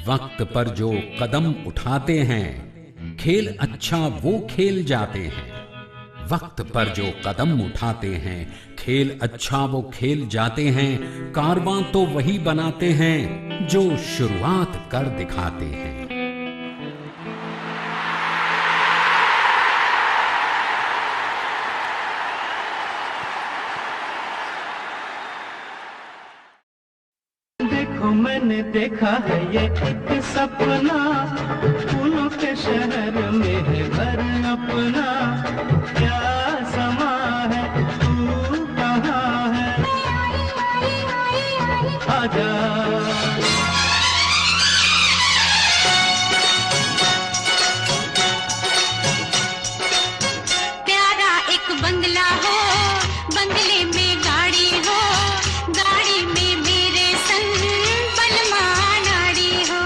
वक्त पर जो कदम उठाते हैं, खेल अच्छा वो खेल जाते हैं। वक्त पर जो कदम उठाते हैं, खेल अच्छा वो खेल जाते हैं। कारवां तो वही बनाते हैं जो शुरुआत कर दिखाते हैं। देखो मैंने देखा है ये एक सपना, फूलों के शहर में है घर अपना। क्या समा है, तू कहाँ है, आजा। प्यारा एक बंगला हो, बंगले में गाड़ी हो, गाड़ी में मेरे संग बलमा नाड़ी हो।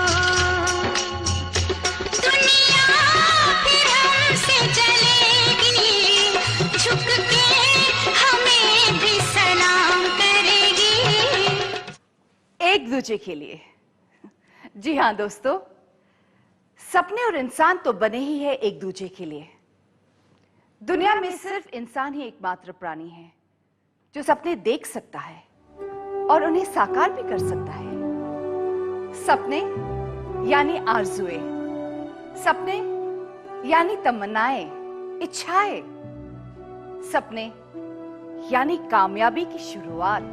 दुनिया फिर हमसे चलेगी, झुक के हमें भी सलाम करेगी। एक दूजे के लिए। जी हाँ दोस्तों, सपने और इंसान तो बने ही है एक दूजे के लिए। दुनिया में सिर्फ इंसान ही एकमात्र प्राणी है जो सपने देख सकता है और उन्हें साकार भी कर सकता है। सपने यानी आरज़ुएं, सपने यानी तमन्नाएं, इच्छाएं। सपने यानी कामयाबी की शुरुआत।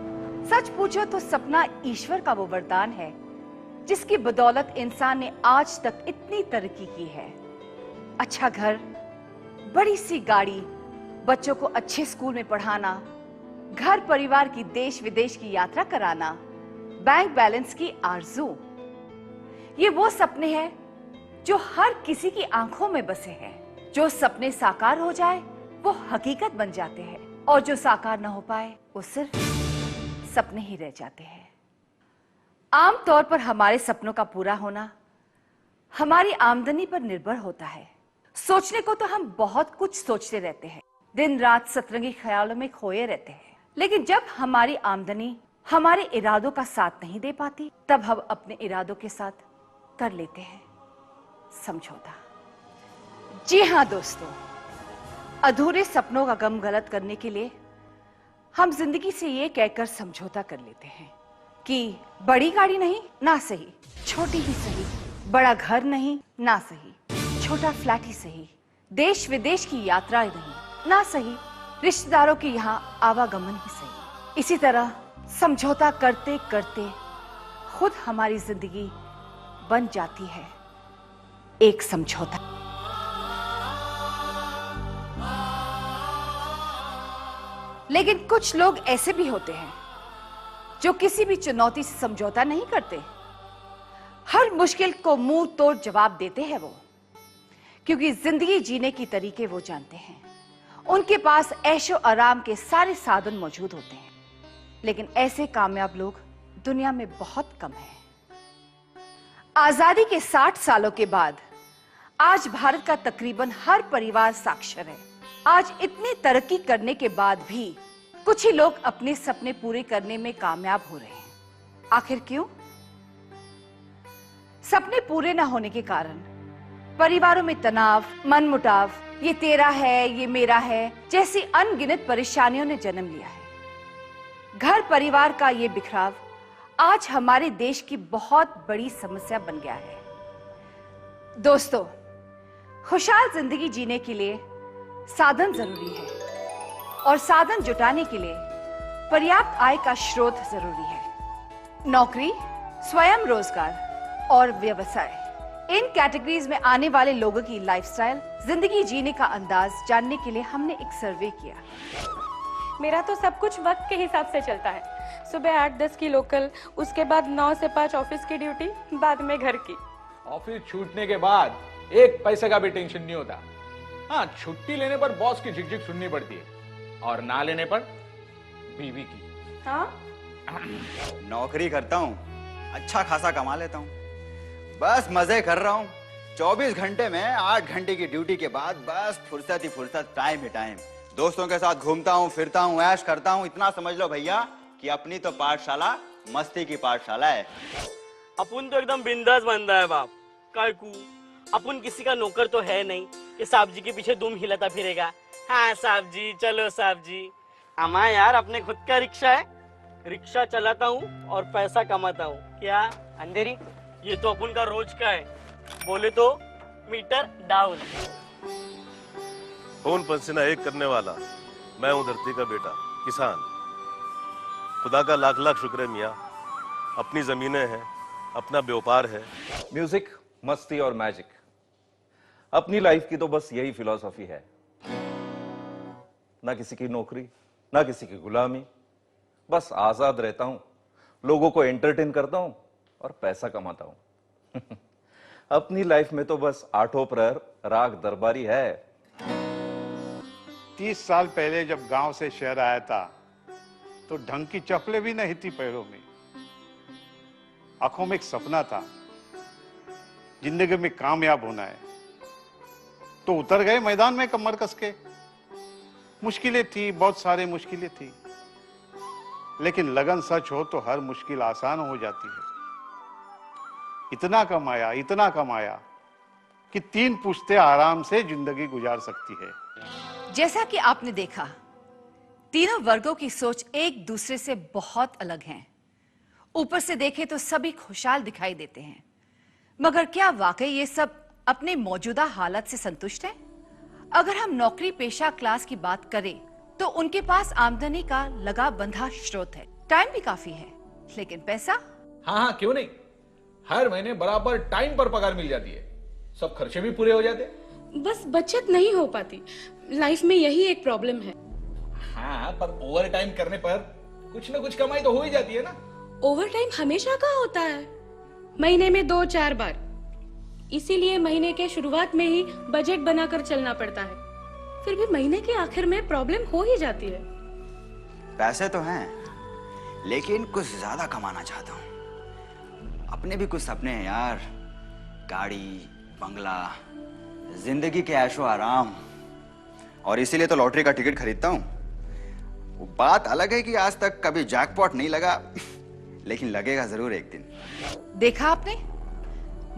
सच पूछो तो सपना ईश्वर का वो वरदान है जिसकी बदौलत इंसान ने आज तक इतनी तरक्की की है। अच्छा घर, बड़ी सी गाड़ी, बच्चों को अच्छे स्कूल में पढ़ाना, घर परिवार की देश विदेश की यात्रा कराना, बैंक बैलेंस की आरज़ू। ये वो सपने हैं जो हर किसी की आंखों में बसे हैं। जो सपने साकार हो जाए वो हकीकत बन जाते हैं और जो साकार न हो पाए वो सिर्फ सपने ही रह जाते हैं। आमतौर पर हमारे सपनों का पूरा होना हमारी आमदनी पर निर्भर होता है। सोचने को तो हम बहुत कुछ सोचते रहते हैं, दिन रात सतरंगी ख्यालों में खोए रहते हैं, लेकिन जब हमारी आमदनी हमारे इरादों का साथ नहीं दे पाती, तब हम अपने इरादों के साथ कर लेते हैं समझौता। जी हाँ दोस्तों, अधूरे सपनों का गम गलत करने के लिए हम जिंदगी से ये कहकर समझौता कर लेते हैं कि बड़ी गाड़ी नहीं ना सही, छोटी ही सही, बड़ा घर नहीं ना सही, छोटा फ्लैट ही सही, देश विदेश की यात्रा नहीं ना सही, रिश्तेदारों के यहाँ आवागमन ही सही। इसी तरह समझौता करते करते खुद हमारी जिंदगी बन जाती है एक समझौता। लेकिन कुछ लोग ऐसे भी होते हैं जो किसी भी चुनौती से समझौता नहीं करते। हर मुश्किल को मुंह तोड़ जवाब देते हैं वो, क्योंकि जिंदगी जीने की तरीके वो जानते हैं। उनके पास ऐशो आराम के सारे साधन मौजूद होते हैं, लेकिन ऐसे कामयाब लोग दुनिया में बहुत कम हैं। आजादी के 60 सालों के बाद आज भारत का तकरीबन हर परिवार साक्षर है। आज इतनी तरक्की करने के बाद भी कुछ ही लोग अपने सपने पूरे करने में कामयाब हो रहे हैं। आखिर क्यों? सपने पूरे न होने के कारण परिवारों में तनाव, मनमुटाव, ये तेरा है, ये मेरा है जैसी अनगिनत परेशानियों ने जन्म लिया है। घर परिवार का ये बिखराव आज हमारे देश की बहुत बड़ी समस्या बन गया है। दोस्तों, खुशहाल जिंदगी जीने के लिए साधन जरूरी है और साधन जुटाने के लिए पर्याप्त आय का स्रोत जरूरी है। नौकरी, स्वयं रोजगार और व्यवसाय, इन कैटेगरीज में आने वाले लोगों की लाइफस्टाइल, जिंदगी जीने का अंदाज जानने के लिए हमने एक सर्वे किया। मेरा तो सब कुछ वक्त के हिसाब से चलता है। सुबह 8-10 की लोकल, उसके बाद 9 से 5 ऑफिस की ड्यूटी, बाद में घर की। ऑफिस छूटने के बाद एक पैसे का भी टेंशन नहीं होता। हाँ, छुट्टी लेने पर बॉस की झिकझिक सुननी पड़ती है और ना लेने पर बीवी की। हाँ? नौकरी करता हूँ, अच्छा खासा कमा लेता हूँ, बस मजे कर रहा हूँ। 24 घंटे में 8 घंटे की ड्यूटी के बाद बस फुर्सत ही फुर्सत, टाइम ही टाइम। दोस्तों के साथ घूमता हूँ, फिरता हूँ, ऐश करता हूँ। इतना समझ लो भैया कि अपनी तो पाठशाला मस्ती की पाठशाला है। अपन तो एकदम बिंदास बंदा है बाप। काकू अपन किसी का नौकर तो है नहीं कि साहब जी के पीछे दुम हिलाता फिरेगा। हाँ साहब जी, चलो साहब जी। अमा यार अपने खुद का रिक्शा है, रिक्शा चलाता हूँ और पैसा कमाता हूँ। क्या अंधेरी? ये तो अपन का रोज का है, बोले तो मीटर डाउन। खून पसीना एक करने वाला मैं हूँ, धरती का बेटा किसान। खुदा का लाख लाख शुक्र है मियाँ, अपनी जमीनें हैं, अपना व्यापार है। म्यूजिक, मस्ती और मैजिक, अपनी लाइफ की तो बस यही फिलॉसफी है। ना किसी की नौकरी, ना किसी की गुलामी, बस आजाद रहता हूं, लोगों को एंटरटेन करता हूं और पैसा कमाता हूं। अपनी लाइफ में तो बस आठों प्रहर राग दरबारी है। 30 साल पहले जब गांव से शहर आया था तो ढंग की चप्पलें भी नहीं थी पैरों में। आंखों में एक सपना था, जिंदगी में कामयाब होना है। तो उतर गए मैदान में कमर कस के। मुश्किलें थी, बहुत सारी मुश्किलें थी, लेकिन लगन सच हो तो हर मुश्किल आसान हो जाती है। इतना कमाया कि 3 पुश्तें आराम से जिंदगी गुजार सकती है। जैसा कि आपने देखा, तीनों वर्गों की सोच एक दूसरे से बहुत अलग है। ऊपर से देखें तो सभी खुशहाल दिखाई देते हैं, मगर क्या वाकई ये सब अपने मौजूदा हालत से संतुष्ट हैं? अगर हम नौकरी पेशा क्लास की बात करें तो उनके पास आमदनी का लगा बंधा स्रोत है, टाइम भी काफी है, लेकिन पैसा? हाँ क्यों नहीं, हर महीने बराबर टाइम पर पगार मिल जाती है, सब खर्चे भी पूरे हो जाते हैं। बस बचत नहीं हो पाती, लाइफ में यही एक प्रॉब्लम है। हाँ, पर ओवर टाइम करने पर कुछ ना कुछ कमाई तो हो ही जाती है ना। ओवर टाइम हमेशा का होता है, महीने में 2-4 बार। इसीलिए महीने के शुरुआत में ही बजट बनाकर चलना पड़ता है, फिर भी महीने के आखिर में प्रॉब्लम हो ही जाती है। पैसे तो हैं, लेकिन कुछ ज्यादा कमाना चाहता हूँ। अपने भी कुछ सपने हैं यार, गाड़ी, बंगला, जिंदगी के ऐशो आराम। और इसीलिए तो लॉटरी का टिकट खरीदता हूँ। वो बात अलग है कि आज तक कभी जैकपॉट नहीं लगा, लेकिन लगेगा जरूर एक दिन। देखा आपने,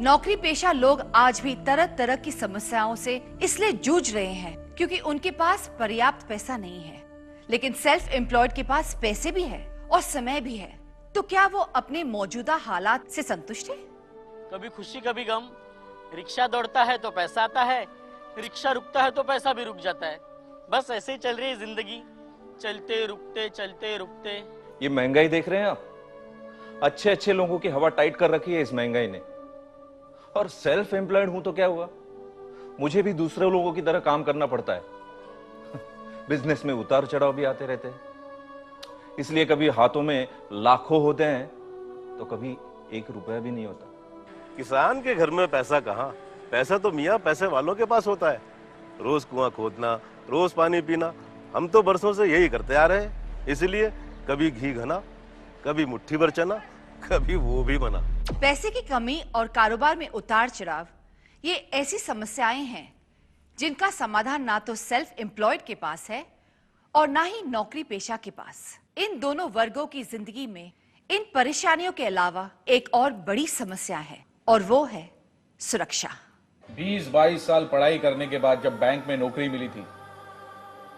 नौकरी पेशा लोग आज भी तरह तरह की समस्याओं से इसलिए जूझ रहे हैं क्योंकि उनके पास पर्याप्त पैसा नहीं है। लेकिन सेल्फ एम्प्लॉयड के पास पैसे भी है और समय भी है, तो क्या वो अपने मौजूदा हालात से संतुष्ट है? कभी खुशी कभी गम। रिक्शा दौड़ता है तो पैसा आता है, रिक्शा रुकता है तो पैसा भी रुक जाता है। बस ऐसे ही चल रही है जिंदगी, चलते रुकते चलते रुकते। ये महंगाई देख रहे हैं आप, अच्छे अच्छे लोगों की हवा टाइट कर रखी है इस महंगाई ने। और सेल्फ एम्प्लॉयड हूं तो क्या हुआ, मुझे भी दूसरे लोगों की तरह काम करना पड़ता है। बिजनेस में उतार चढ़ाव भी आते रहते हैं, इसलिए कभी हाथों में लाखों होते हैं तो कभी 1 रुपया भी नहीं होता। किसान के घर में पैसा कहाँ, पैसा तो मियाँ पैसे वालों के पास होता है। रोज कुआं खोदना, रोज पानी पीना, हम तो बरसों से यही करते आ रहे हैं। इसलिए कभी घी घना, कभी मुट्ठी भर चना, कभी वो भी बना। पैसे की कमी और कारोबार में उतार चढ़ाव, ये ऐसी समस्याएं हैं जिनका समाधान ना तो सेल्फ एम्प्लॉयड के पास है और ना ही नौकरी पेशा के पास। इन दोनों वर्गों की जिंदगी में इन परेशानियों के अलावा एक और बड़ी समस्या है, और वो है सुरक्षा। 20-22 साल पढ़ाई करने के बाद जब बैंक में नौकरी मिली थी,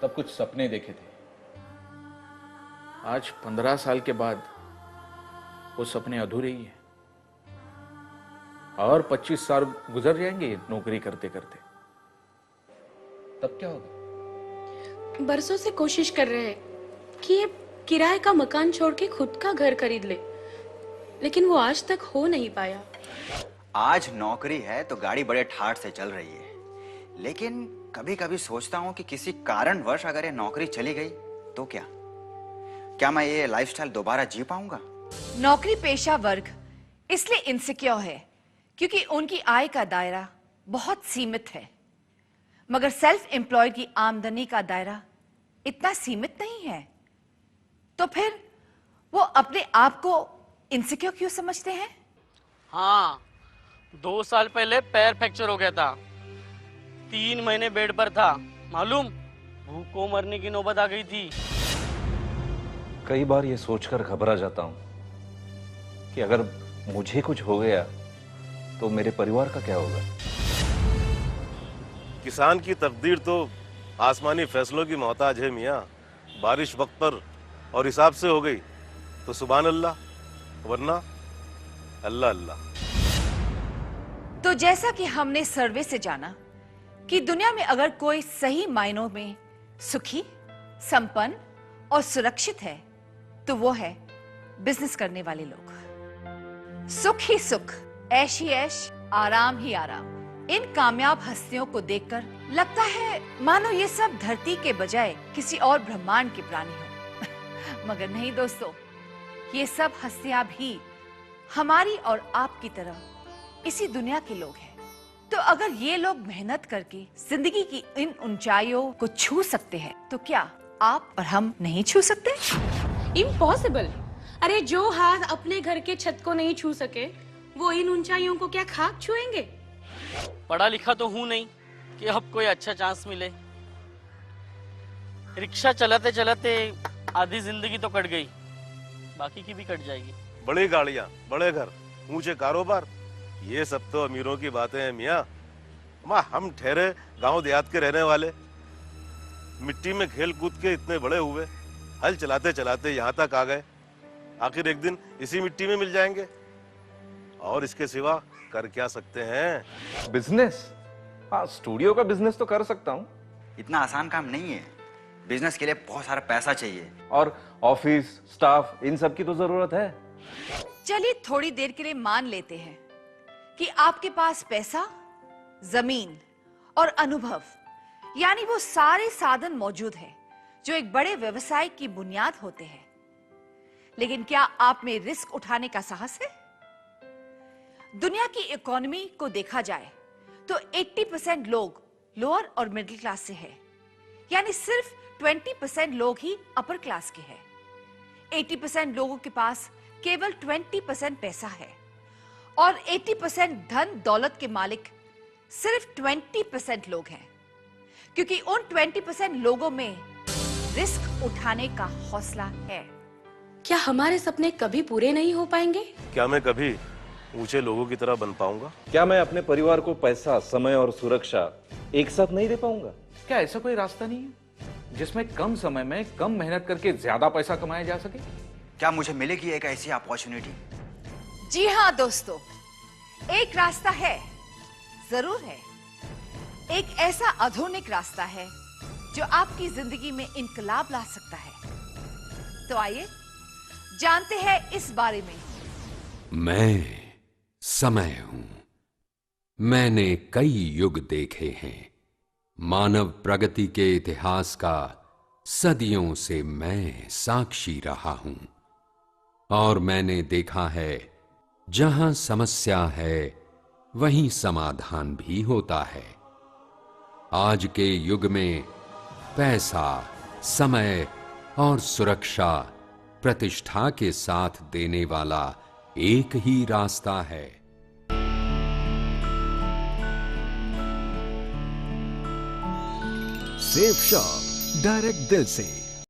तब कुछ सपने देखे थे। आज 15 साल के बाद वो सपने अधूरे ही हैं, और 25 साल गुजर जाएंगे नौकरी करते करते, तब क्या होगा? बरसों से कोशिश कर रहे हैं कि ये किराए का मकान छोड़ के खुद का घर खरीद ले, लेकिन वो आज तक हो नहीं पाया। आज नौकरी है तो गाड़ी बड़े ठाठ से चल रही है, लेकिन कभी कभी सोचता हूं कि किसी कारणवश अगर ये नौकरी चली गई तो क्या मैं ये लाइफस्टाइल दोबारा जी पाऊंगा? नौकरी पेशा वर्ग इसलिए इनसिक्योर है क्योंकि उनकी आय का दायरा बहुत सीमित है, मगर सेल्फ एम्प्लॉयड की आमदनी का दायरा इतना सीमित नहीं है। तो फिर वो अपने आप को इनसिक्योर क्यों समझते हैं? हाँ, 2 साल पहले पैर फ्रैक्चर हो गया था, 3 महीने बेड पर था। मालूम, भूखों मरने की नौबत आ गई थी। कई बार ये सोचकर घबरा जाता हूं कि अगर मुझे कुछ हो गया तो मेरे परिवार का क्या होगा? किसान की तकदीर तो आसमानी फैसलों की मोहताज है मियाँ। बारिश वक्त पर और हिसाब से हो गई तो सुभान अल्लाह, वरना अल्लाह अल्लाह। तो जैसा कि हमने सर्वे से जाना कि दुनिया में अगर कोई सही मायनों में सुखी, संपन्न और सुरक्षित है तो वो है बिजनेस करने वाले लोग। सुख ही सुख, ऐश ही ऐश, आराम ही आराम। इन कामयाब हस्तियों को देखकर लगता है मानो ये सब धरती के बजाय किसी और ब्रह्मांड के प्राणी हो। मगर नहीं दोस्तों, ये सब हस्तियां भी हमारी और आपकी तरह इसी दुनिया के लोग हैं। तो अगर ये लोग मेहनत करके जिंदगी की इन ऊंचाइयों को छू सकते हैं तो क्या आप और हम नहीं छू सकते? इम्पॉसिबल। अरे जो हाथ अपने घर के छत को नहीं छू सके वो इन ऊंचाइयों को क्या खाक छुएंगे? पढ़ा लिखा तो हूं नहीं कि अब कोई अच्छा चांस मिले। रिक्शा चलाते चलाते आधी जिंदगी तो कट गई, बाकी की भी कट जाएगी। बड़ी गाड़ियां, बड़े घर, ऊंचे कारोबार, ये सब तो अमीरों की बातें हैं मियाँ। हम ठहरे गांव देहात के रहने वाले, मिट्टी में खेल कूद के इतने बड़े हुए, हल चलाते चलाते यहाँ तक आ गए। आखिर एक दिन इसी मिट्टी में मिल जाएंगे, और इसके सिवा कर क्या सकते हैं? बिजनेस? हाँ, स्टूडियो का बिजनेस तो कर सकता हूँ। इतना आसान काम नहीं है। बिजनेस के लिए बहुत सारा पैसा चाहिए, और ऑफिस स्टाफ इन सब की तो जरूरत है। चलिए थोड़ी देर के लिए मान लेते हैं कि आपके पास पैसा, जमीन और अनुभव, यानी वो सारे साधन मौजूद हैं जो एक बड़े व्यवसाय की बुनियाद होते हैं। लेकिन क्या आप में रिस्क उठाने का साहस है? दुनिया की इकोनॉमी को देखा जाए तो 80% लोग लोअर और मिडिल क्लास से है, यानी सिर्फ 20% लोग ही अपर क्लास के हैं। 80% लोगों के पास केवल 20% पैसा है और 80% धन दौलत के मालिक सिर्फ 20% लोग हैं, क्योंकि उन 20% लोगों में रिस्क उठाने का हौसला है। क्या हमारे सपने कभी पूरे नहीं हो पाएंगे? क्या मैं कभी ऊंचे लोगों की तरह बन पाऊंगा? क्या मैं अपने परिवार को पैसा, समय और सुरक्षा एक साथ नहीं दे पाऊंगा? क्या ऐसा कोई रास्ता नहीं है जिसमें कम समय में कम मेहनत करके ज्यादा पैसा कमाया जा सके? क्या मुझे मिलेगी एक ऐसी अपॉर्चुनिटी? जी हाँ दोस्तों, एक रास्ता है, जरूर है। एक ऐसा आधुनिक रास्ता है जो आपकी जिंदगी में इनकलाब ला सकता है। तो आइए जानते हैं इस बारे में। मैं समय हूं। मैंने कई युग देखे हैं। मानव प्रगति के इतिहास का सदियों से मैं साक्षी रहा हूं, और मैंने देखा है जहां समस्या है वहीं समाधान भी होता है। आज के युग में पैसा, समय और सुरक्षा प्रतिष्ठा के साथ देने वाला एक ही रास्ता है। सेफ शॉप, डायरेक्ट दिल से।